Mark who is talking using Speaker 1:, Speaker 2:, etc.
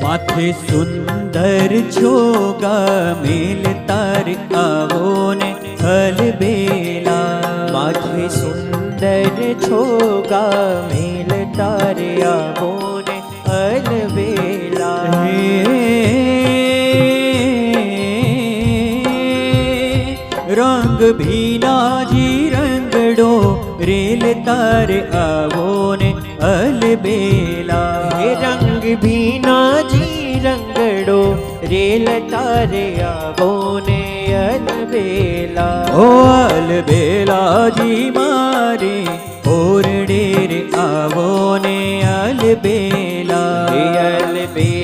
Speaker 1: माथे सुंदर छोगा मेल तार आवो ने अलबेला।
Speaker 2: माथे सुंदर छोगा मेल तार आवो ने अलबेला।
Speaker 1: रंग भीना जी रंगड़ो रेल तार आवो ने अलबेला।
Speaker 2: रंग भीना जी रंगड़ो रेल तार आवो ने अलबेला।
Speaker 1: ओ अलबेला जी मारे ओरडे रे आवो ने अलबेला।
Speaker 2: अलबेला